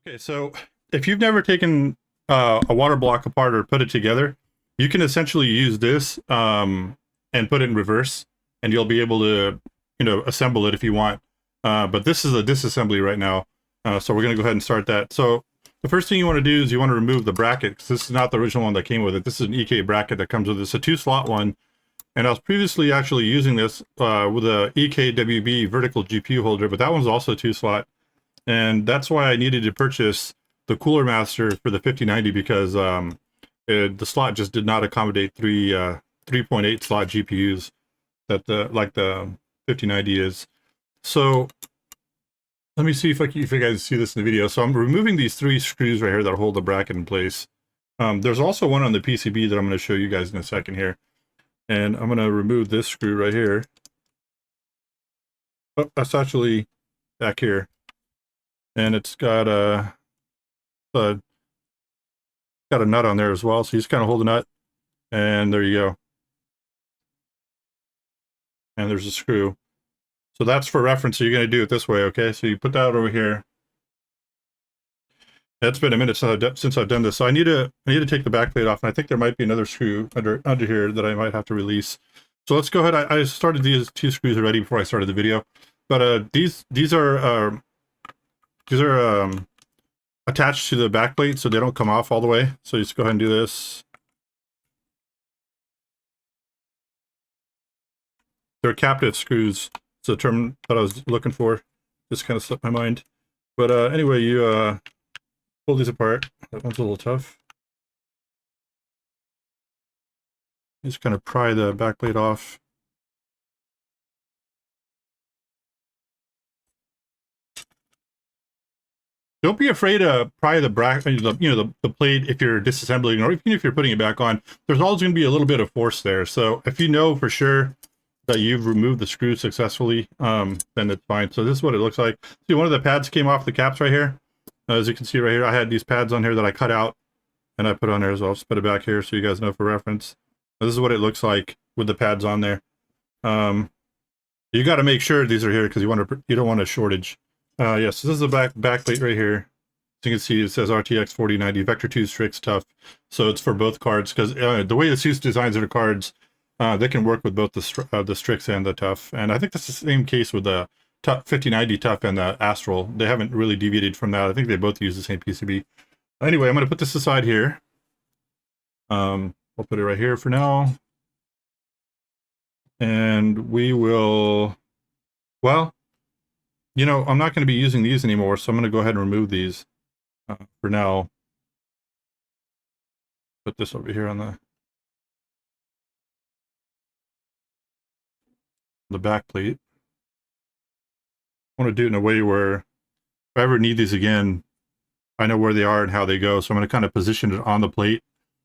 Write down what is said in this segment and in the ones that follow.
Okay, so if you've never taken a water block apart or put it together, you can essentially use this and put it in reverse, and you'll be able to, assemble it if you want. But this is a disassembly right now, so we're going to go ahead and start that. So the first thing you want to do is you want to remove the bracket, because this is not the original one that came with it. This is an EK bracket that comes with it. It's a 2-slot one, and I was previously actually using this with a EKWB vertical GPU holder, but that one's also 2-slot. And that's why I needed to purchase the Cooler Master for the 5090, because the slot just did not accommodate 3.8 slot GPUs that like the 5090 is. So let me see if you guys see this in the video. So I'm removing these 3 screws right here that hold the bracket in place. There's also one on the PCB that I'm going to show you guys in a second here. And I'm going to remove this screw right here. Oh, that's actually back here. And it's got a nut on there as well. So you just kind of hold the nut, and there you go. And there's a screw. So that's for reference. So you're going to do it this way, okay? So you put that over here. It's been a minute since I've done this. So I need to take the backplate off, and I think there might be another screw under here that I might have to release. So let's go ahead. I started these 2 screws already before I started the video, but these are attached to the backplate, so they don't come off all the way. So you just go ahead and do this. They're captive screws. It's the term that I was looking for. Just kind of slipped my mind. But anyway, you pull these apart. That one's a little tough. Just kind of pry the backplate off. Don't be afraid to pry the the plate if you're disassembling, or even if you're putting it back on. There's always going to be a little bit of force there. So if you know for sure that you've removed the screw successfully, then it's fine. So this is what it looks like. See, one of the pads came off the caps right here. As you can see right here, I had these pads on here that I cut out and I put on there as well. I'll just put it back here so you guys know for reference. This is what it looks like with the pads on there. You got to make sure these are here because you don't want a shortage. Yes, this is the backplate right here. As you can see, it says RTX 4090 Vector 2 Strix TUF. So it's for both cards, because the way ASUS designs their cards, they can work with both the Strix and the TUF. And I think that's the same case with the 5090 TUF and the Astral. They haven't really deviated from that. I think they both use the same PCB. Anyway, I'm going to put this aside here. I'll put it right here for now. And we will, well, I'm not going to be using these anymore, so I'm going to go ahead and remove these for now. Put this over here on the back plate. I want to do it in a way where if I ever need these again, I know where they are and how they go. So I'm going to kind of position it on the plate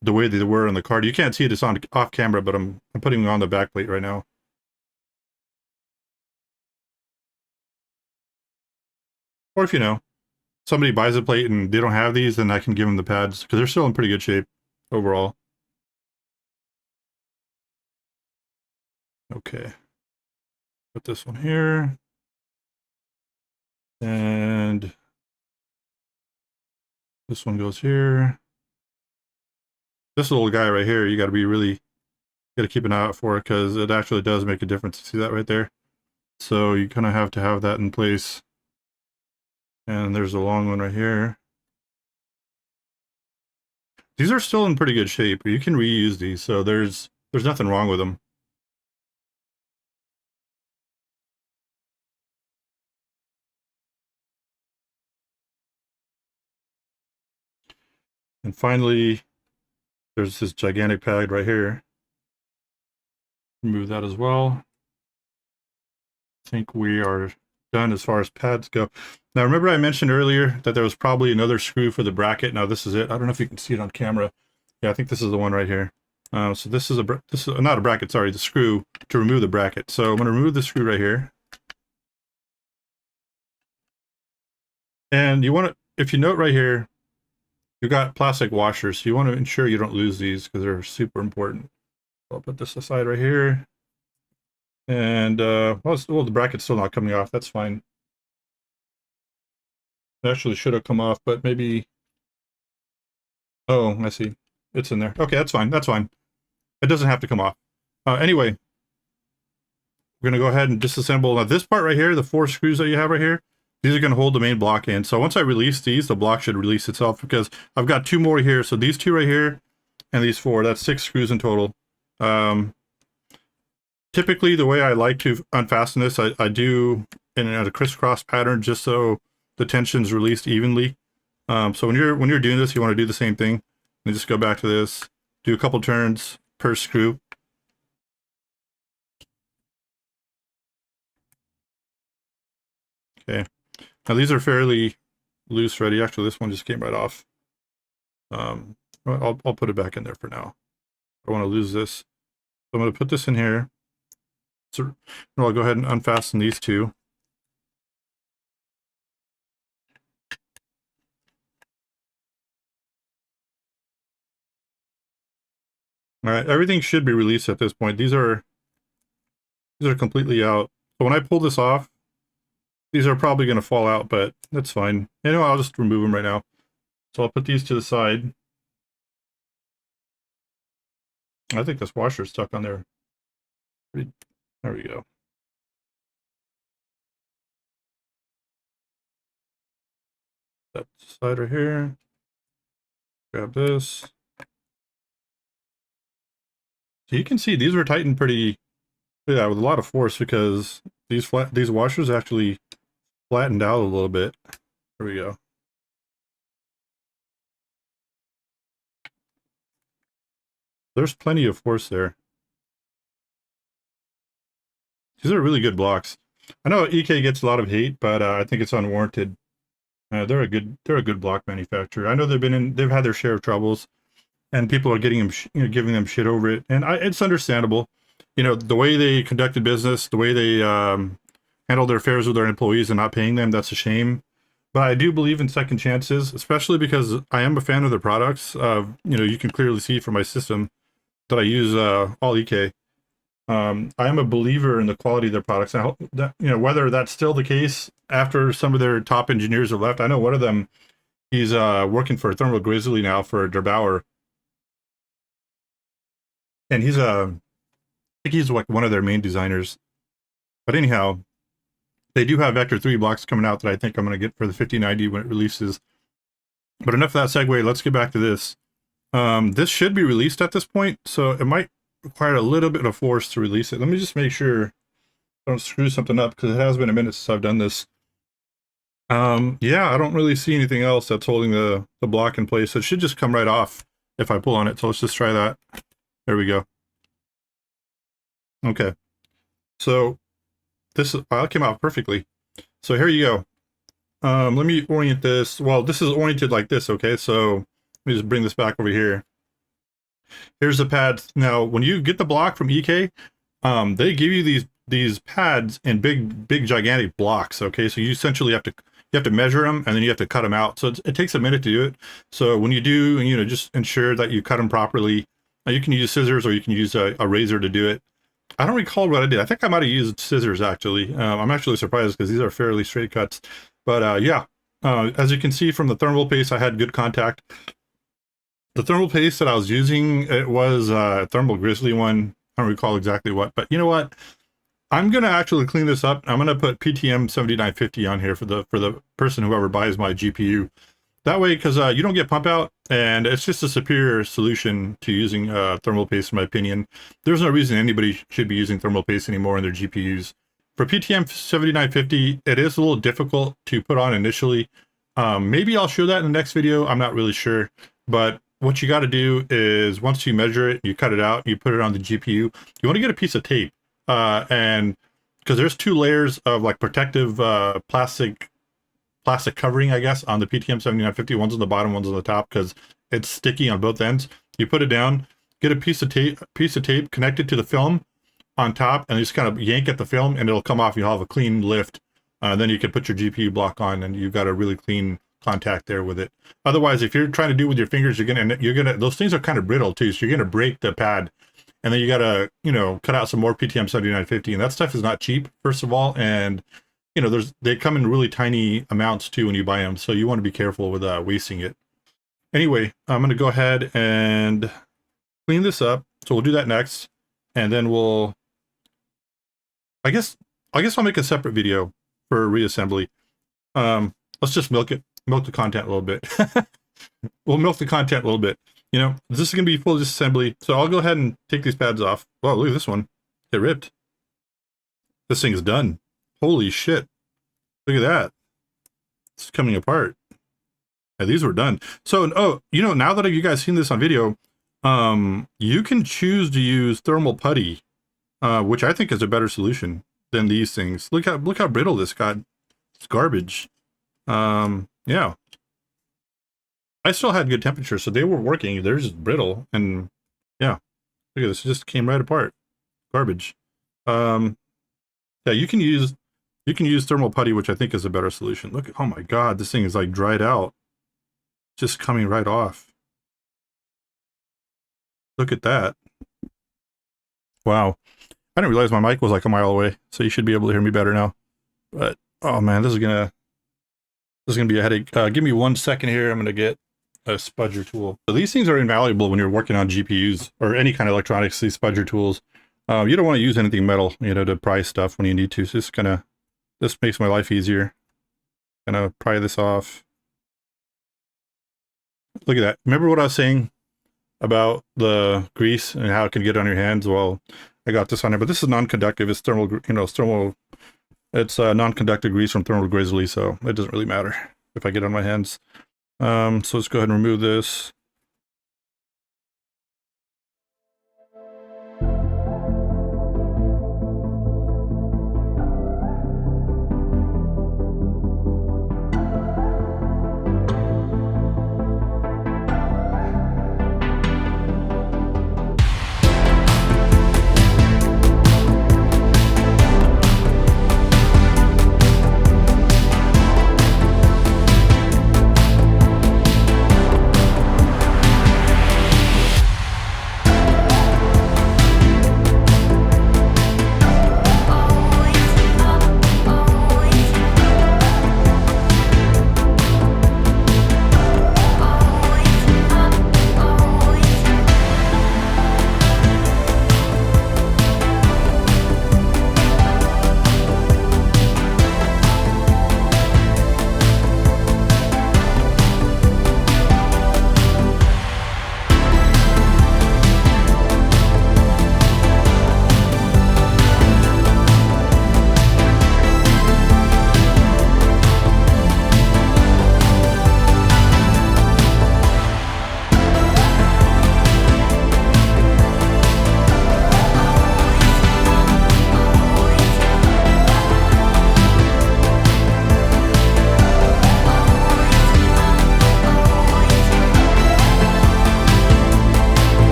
the way they were on the card. You can't see this off camera, but I'm putting them on the back plate right now. Or if somebody buys a plate and they don't have these, then I can give them the pads, because they're still in pretty good shape overall. Okay. Put this one here. And this one goes here. This little guy right here, you got to keep an eye out for it, because it actually does make a difference. See that right there? So you kind of have to have that in place. And there's a long one right here. These are still in pretty good shape. You can reuse these, so there's nothing wrong with them. And finally, there's this gigantic pad right here. Remove that as well. I think we are done as far as pads go. Now, remember I mentioned earlier that there was probably another screw for the bracket. Now this is it. I don't know if you can see it on camera. Yeah, I think this is the one right here. So this is not a bracket, sorry, the screw to remove the bracket. So I'm going to remove the screw right here. And you want to, if you note right here, you've got plastic washers. So you want to ensure you don't lose these, because they're super important. So I'll put this aside right here. And well, the bracket's still not coming off. That's fine. It actually should have come off, but maybe... Oh, I see. It's in there. Okay, that's fine. That's fine. It doesn't have to come off. Anyway, we're going to go ahead and disassemble. Now, this part right here, the 4 screws that you have right here, these are going to hold the main block in. So once I release these, the block should release itself because I've got 2 more here. So these 2 right here and these 4, that's 6 screws in total. Typically, the way I like to unfasten this, I do in a crisscross pattern just so the tension's released evenly. So when you're doing this, you want to do the same thing. And just go back to this, do a couple turns per screw. Okay. Now these are fairly loose already. Actually, this one just came right off. I'll put it back in there for now. I don't want to lose this. So I'm going to put this in here. So I'll go ahead and unfasten these 2. All right, everything should be released at this point. These are completely out. So when I pull this off, these are probably going to fall out, but that's fine. Anyway, I'll just remove them right now. So I'll put these to the side. I think this washer's stuck on there. There we go. That side right here. Grab this. So you can see these were tightened pretty, yeah, with a lot of force because these washers actually flattened out a little bit. There we go. There's plenty of force there. These are really good blocks. I know EK gets a lot of hate, but I think it's unwarranted. They're a good block manufacturer. I know they've had their share of troubles, and people are getting them, giving them shit over it, and it's understandable. The way they conducted business, the way they handled their affairs with their employees and not paying them, that's a shame. But I do believe in second chances, especially because I am a fan of their products. You can clearly see from my system that I use all EK. I am a believer in the quality of their products. I hope that, whether that's still the case after some of their top engineers have left. I know one of them, he's working for Thermal Grizzly now for Der Bauer. And I think he's like one of their main designers. But anyhow, they do have Vector 3 blocks coming out that I think I'm going to get for the 5090 when it releases. But enough of that segue. Let's get back to this. This should be released at this point, so it might require a little bit of force to release it. Let me just make sure I don't screw something up because it has been a minute since I've done this. Yeah, I don't really see anything else that's holding the block in place. So it should just come right off if I pull on it. So let's just try that. There we go. Okay. So this came out perfectly. So here you go. Let me orient this. Well, this is oriented like this, okay? So let me just bring this back over here. Here's the pads. Now, when you get the block from EK, they give you these pads in big gigantic blocks, okay? So you essentially have to measure them and then you have to cut them out. So it takes a minute to do it. So when you do, just ensure that you cut them properly. You can use scissors or you can use a razor to do it. I don't recall what I did. I think I might have used scissors, actually. I'm actually surprised because these are fairly straight cuts. But yeah, as you can see from the thermal paste, I had good contact. The thermal paste that I was using, it was a Thermal Grizzly one. I don't recall exactly what. But you know what? I'm going to actually clean this up. I'm going to put PTM 7950 on here for the person whoever buys my GPU. That way, because you don't get pump out, and it's just a superior solution to using thermal paste, in my opinion. There's no reason anybody should be using thermal paste anymore in their GPUs. For PTM 7950, it is a little difficult to put on initially. Maybe I'll show that in the next video. I'm not really sure. But what you got to do is once you measure it, you cut it out, you put it on the GPU. You want to get a piece of tape, and because there's 2 layers of like protective plastic covering, I guess, on the PTM 7950. One's on the bottom, one's on the top, because it's sticky on both ends. You put it down, get a piece of tape connected to the film on top, and you just kind of yank at the film, and it'll come off. You'll have a clean lift. Then you can put your GPU block on, and you've got a really clean contact there with it. Otherwise, if you're trying to do it with your fingers, you're gonna those things are kind of brittle too, so you're gonna break the pad. And then you gotta, cut out some more PTM 7950, and that stuff is not cheap, first of all, and you know, they come in really tiny amounts too when you buy them, so you want to be careful with wasting it. Anyway, I'm going to go ahead and clean this up. So we'll do that next, and then we'll, I guess I'll make a separate video for reassembly. Let's just milk the content a little bit. We'll milk the content a little bit. You know, this is going to be full disassembly, so I'll go ahead and take these pads off. Whoa, look at this one. It ripped. This thing is done. Holy shit. Look at that. It's coming apart. Yeah, these were done. So, oh, you know, now that you guys seen this on video, you can choose to use thermal putty, which I think is a better solution than these things. Look how brittle this got. It's garbage. Yeah. I still had good temperature, so they were working. They're just brittle, and yeah, look at this. It just came right apart. Garbage. Yeah, you can use thermal putty, which I think is a better solution. Look, oh my god, this thing is like dried out. Just coming right off. Look at that. Wow. I didn't realize my mic was like a mile away, so you should be able to hear me better now. But oh man, this is gonna be a headache. Give me 1 second here. I'm gonna get a spudger tool. So these things are invaluable when you're working on GPUs or any kind of electronics. These spudger tools. You don't want to use anything metal, you know, to pry stuff when you need to. So this makes my life easier. Gonna pry this off. Look at that. Remember what I was saying about the grease and how it can get on your hands? Well, I got this on there, but this is non-conductive. It's thermal, you know, it's non-conductive grease from thermal grizzly, so it doesn't really matter if I get on my hands. So let's go ahead and remove this.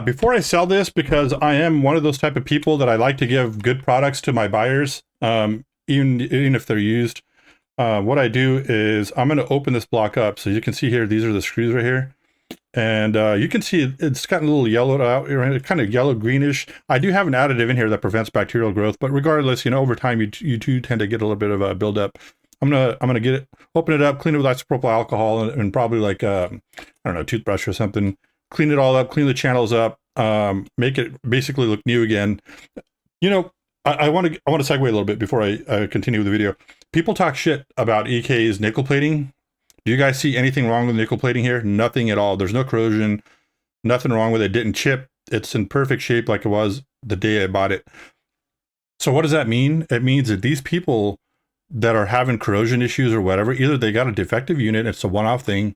Before I sell this, because I am one of those type of people that I like to give good products to my buyers, even if they're used, what I do is I'm going to open this block up. So you can see here, these are the screws right here. And you can see it's gotten a little yellowed out, kind of yellow greenish. I do have an additive in here that prevents bacterial growth, but regardless, you know, over time you do tend to get a little bit of a buildup. I'm gonna get it, open it up, clean it with isopropyl alcohol and probably like I don't know, toothbrush or something. Clean it all up, clean the channels up, make it basically look new again. You know, I want to segue a little bit before I continue with the video. People talk shit about EK's nickel plating. Do you guys see anything wrong with nickel plating here? Nothing at all. There's no corrosion, nothing wrong with it. It didn't chip. It's in perfect shape like it was the day I bought it. So what does that mean? It means that these people that are having corrosion issues or whatever, either they got a defective unit, it's a one-off thing,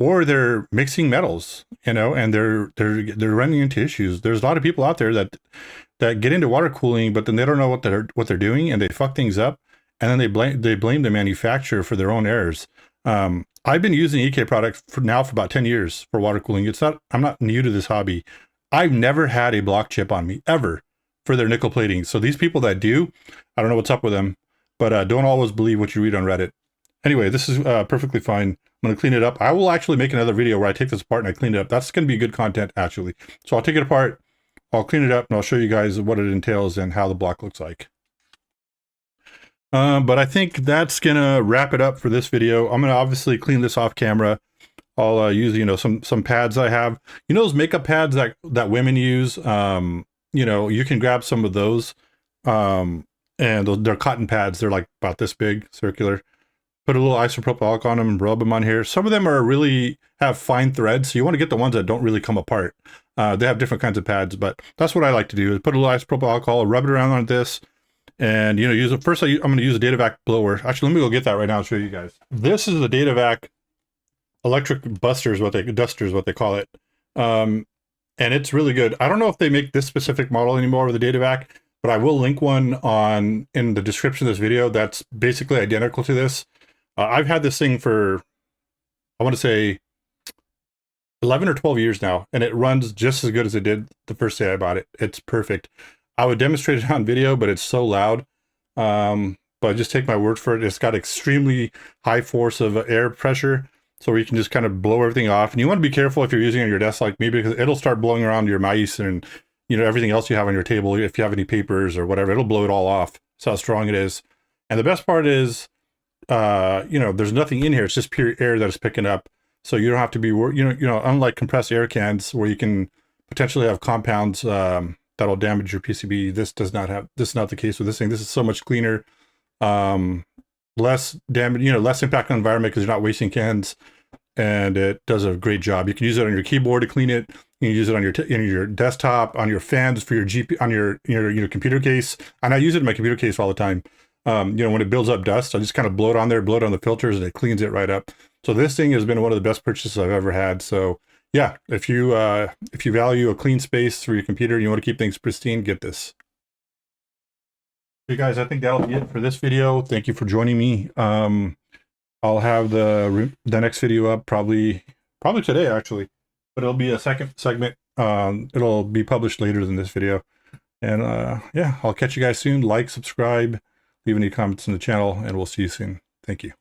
or they're mixing metals, you know, and they're running into issues. There's a lot of people out there that get into water cooling, but then they don't know what they're doing, and they fuck things up. and then they blame the manufacturer for their own errors. I've been using EK product for about 10 years for water cooling. I'm not new to this hobby. I've never had a block chip on me ever for their nickel plating. So these people that do, I don't know what's up with them, but don't always believe what you read on Reddit. Anyway, this is perfectly fine. I'm going to clean it up. I will actually make another video where I take this apart and I clean it up. That's going to be good content, actually. So I'll take it apart, I'll clean it up, and I'll show you guys what it entails and how the block looks like. But I think that's going to wrap it up for this video. I'm going to obviously clean this off camera. I'll use, you know, some pads I have. You know those makeup pads that women use? You know, you can grab some of those. And they're cotton pads. They're like about this big, circular. Put a little isopropyl alcohol on them and rub them on here. Some of them are really have fine threads, so you want to get the ones that don't really come apart. They have different kinds of pads, but that's what I like to do, is put a little isopropyl alcohol, rub it around on this, and, you know, use it. First, I'm going to use a DataVac blower. Actually, let me go get that right now and show you guys. This is the DataVac electric duster is what they call it. And it's really good. I don't know if they make this specific model anymore with the DataVac, but I will link one in the description of this video that's basically identical to this. I've had this thing for, I want to say, 11 or 12 years now, and it runs just as good as it did the first day I bought it. It's perfect. I would demonstrate it on video, but it's so loud. But just take my word for it. It's got extremely high force of air pressure, so you can just kind of blow everything off. And you want to be careful if you're using it on your desk like me, because it'll start blowing around your mice and, you know, everything else you have on your table. If you have any papers or whatever, it'll blow it all off. That's how strong it is. And the best part is, you know, there's nothing in here. It's just pure air that it's picking up. So you don't have to be, you know, unlike compressed air cans where you can potentially have compounds that'll damage your PCB. This is not the case with this thing. This is so much cleaner, less damage, you know, less impact on the environment because you're not wasting cans, and it does a great job. You can use it on your keyboard to clean it. You can use it on your desktop, on your fans for your GP, on your computer case. And I use it in my computer case all the time. You know, when it builds up dust, I just kind of blow it on there, blow it on the filters, and it cleans it right up. So this thing has been one of the best purchases I've ever had. So yeah, if you value a clean space for your computer and you want to keep things pristine, get this. Hey guys, I think that'll be it for this video. Thank you for joining me. I'll have the next video up probably today actually, but it'll be a second segment. It'll be published later than this video. And yeah, I'll catch you guys soon. Like, subscribe, leave any comments in the channel, and we'll see you soon. Thank you.